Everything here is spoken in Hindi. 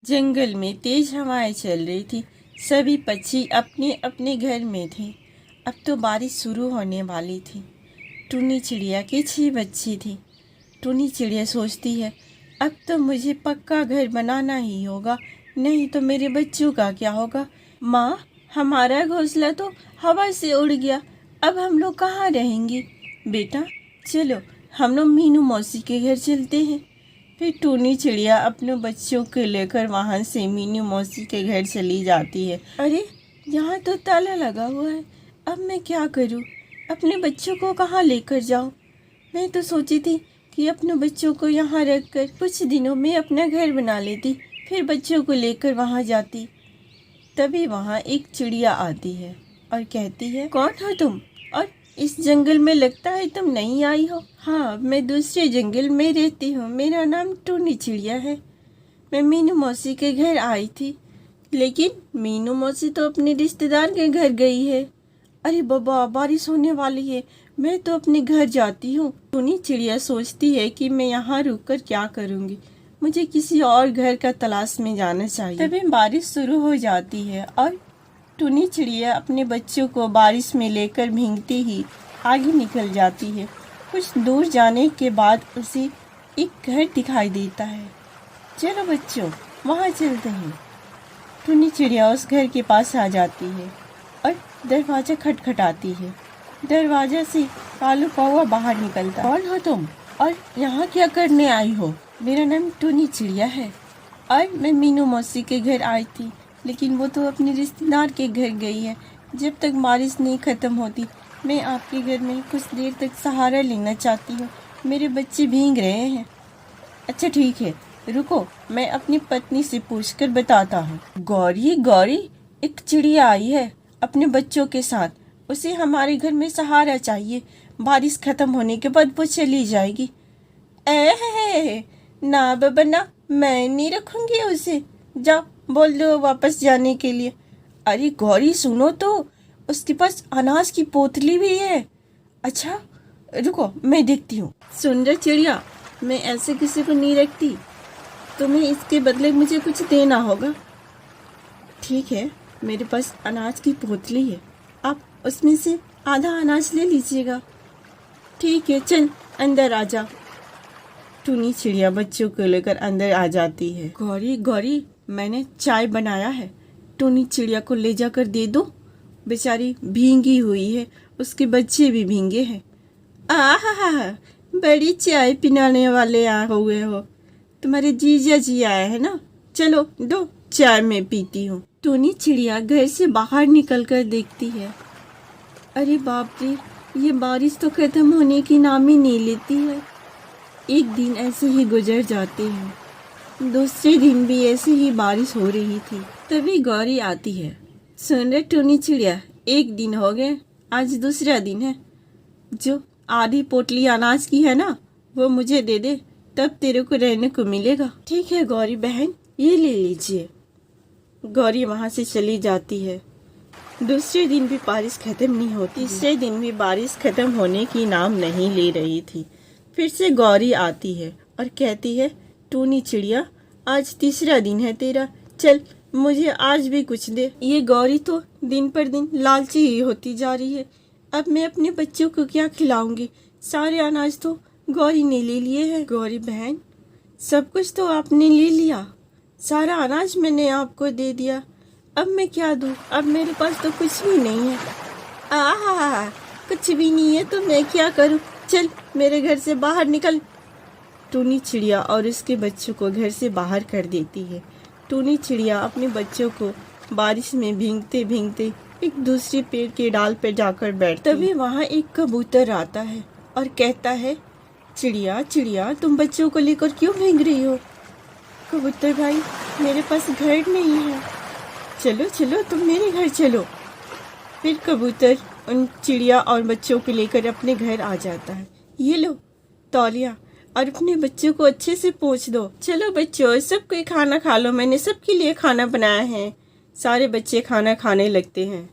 जंगल में तेज हवाएं चल रही थी। सभी पक्षी अपने अपने घर में थे। अब तो बारिश शुरू होने वाली थी। टुनी चिड़िया की 6 बच्ची थी। टुनी चिड़िया सोचती है, अब तो मुझे पक्का घर बनाना ही होगा, नहीं तो मेरे बच्चों का क्या होगा। माँ, हमारा घोंसला तो हवा से उड़ गया, अब हम लोग कहाँ रहेंगे। बेटा चलो, हम लोग मीनू मौसी के घर चलते हैं। फिर टूनी चिड़िया अपने बच्चों को लेकर वहाँ से मीनू मौसी के घर चली जाती है। अरे, यहाँ तो ताला लगा हुआ है, अब मैं क्या करूँ, अपने बच्चों को कहाँ लेकर जाऊँ। मैं तो सोची थी कि अपने बच्चों को यहाँ रखकर कुछ दिनों में अपना घर बना लेती, फिर बच्चों को लेकर वहाँ जाती। तभी वहाँ एक चिड़िया आती है और कहती है, कौन हो तुम, और इस जंगल में लगता है तुम नहीं आई हो। हाँ, मैं दूसरे जंगल में रहती हूँ, मेरा नाम टूनी चिड़िया है। मैं मीनू मौसी के घर आई थी, लेकिन मीनू मौसी तो अपने रिश्तेदार के घर गई है। अरे बाबा, बारिश होने वाली है, मैं तो अपने घर जाती हूँ। टूनी चिड़िया सोचती है कि मैं यहाँ रुककर क्या करूँगी, मुझे किसी और घर का तलाश में जाना चाहिए। तभी बारिश शुरू हो जाती है और टुनी चिड़िया अपने बच्चों को बारिश में लेकर भीगते ही आगे निकल जाती है। कुछ दूर जाने के बाद उसे एक घर दिखाई देता है। चलो बच्चों, वहाँ चलते हैं। टुनी चिड़िया उस घर के पास आ जाती है और दरवाज़ा खटखटाती है। दरवाज़ा से कालू कौवा बाहर निकलता। कौन हो तुम, और यहाँ क्या करने आई हो। मेरा नाम टुनी चिड़िया है और मैं मीनू मौसी के घर आई थी, लेकिन वो तो अपने रिश्तेदार के घर गई है। जब तक बारिश नहीं ख़त्म होती, मैं आपके घर में कुछ देर तक सहारा लेना चाहती हूँ, मेरे बच्चे भीग रहे हैं। अच्छा ठीक है, रुको, मैं अपनी पत्नी से पूछकर बताता हूँ। गौरी गौरी, एक चिड़िया आई है अपने बच्चों के साथ, उसे हमारे घर में सहारा चाहिए, बारिश ख़त्म होने के बाद वो चली जाएगी। ना बाबा ना, मैं नहीं रखूँगी उसे, जाओ बोल दो वापस जाने के लिए। अरे गौरी सुनो तो, उसके पास अनाज की पोतली भी है। अच्छा रुको, मैं देखती हूँ। सुन रहे चिड़िया, मैं ऐसे किसी को नहीं रखती, तुम्हें इसके बदले मुझे कुछ देना होगा। ठीक है, मेरे पास अनाज की पोतली है, आप उसमें से आधा अनाज ले लीजिएगा। ठीक है, चल अंदर आ जा। टुनी चिड़िया बच्चों को लेकर अंदर आ जाती है। गौरी गौरी, मैंने चाय बनाया है, टुनी चिड़िया को ले जाकर दे दो, बेचारी भींगी हुई है, उसके बच्चे भी भींगे हैं। आहा, बड़ी चाय पिलाने वाले आ हुए हो, तुम्हारे जीजा जी आए हैं ना, चलो दो, चाय मैं पीती हूँ। टुनी चिड़िया घर से बाहर निकल कर देखती है। अरे बाप रे, ये बारिश तो खत्म होने की नाम ही नहीं लेती है। एक दिन ऐसे ही गुजर जाते हैं, दूसरे दिन भी ऐसे ही बारिश हो रही थी। तभी गौरी आती है। सुन रहे टुनी चिड़िया, एक दिन हो गए, आज दूसरा दिन है, जो आधी पोटली अनाज की है ना, वो मुझे दे दे, तब तेरे को रहने को मिलेगा। ठीक है गौरी बहन, ये ले लीजिए। गौरी वहाँ से चली जाती है। दूसरे दिन भी बारिश खत्म नहीं होती, तीसरे दिन भी बारिश खत्म होने की नाम नहीं ले रही थी। फिर से गौरी आती है और कहती है, टूनी चिड़िया, आज तीसरा दिन है तेरा, चल मुझे आज भी कुछ दे। ये गौरी तो दिन पर दिन लालची ही होती जा रही है, अब मैं अपने बच्चों को क्या खिलाऊंगी, सारे अनाज तो गौरी ने ले लिए हैं। गौरी बहन, सब कुछ तो आपने ले लिया, सारा अनाज मैंने आपको दे दिया, अब मैं क्या दूँ, अब मेरे पास तो कुछ भी नहीं है। आहा, कुछ भी नहीं है तो मैं क्या करूँ, चल मेरे घर से बाहर निकल। टूनी चिड़िया और उसके बच्चों को घर से बाहर कर देती है। टूनी चिड़िया अपने बच्चों को बारिश में भीगते भीगते एक दूसरे पेड़ के डाल पर जाकर बैठती। तभी वहाँ एक कबूतर आता है और कहता है, चिड़िया चिड़िया, तुम बच्चों को लेकर क्यों भीग रही हो। कबूतर भाई, मेरे पास घर नहीं है, चलो चलो तुम मेरे घर चलो। फिर कबूतर उन चिड़िया और बच्चों को लेकर अपने घर आ जाता है। ये लो तौलिया, और अपने बच्चों को अच्छे से पोंछ दो। चलो बच्चों, सब कोई खाना खा लो, मैंने सबके लिए खाना बनाया है। सारे बच्चे खाना खाने लगते हैं।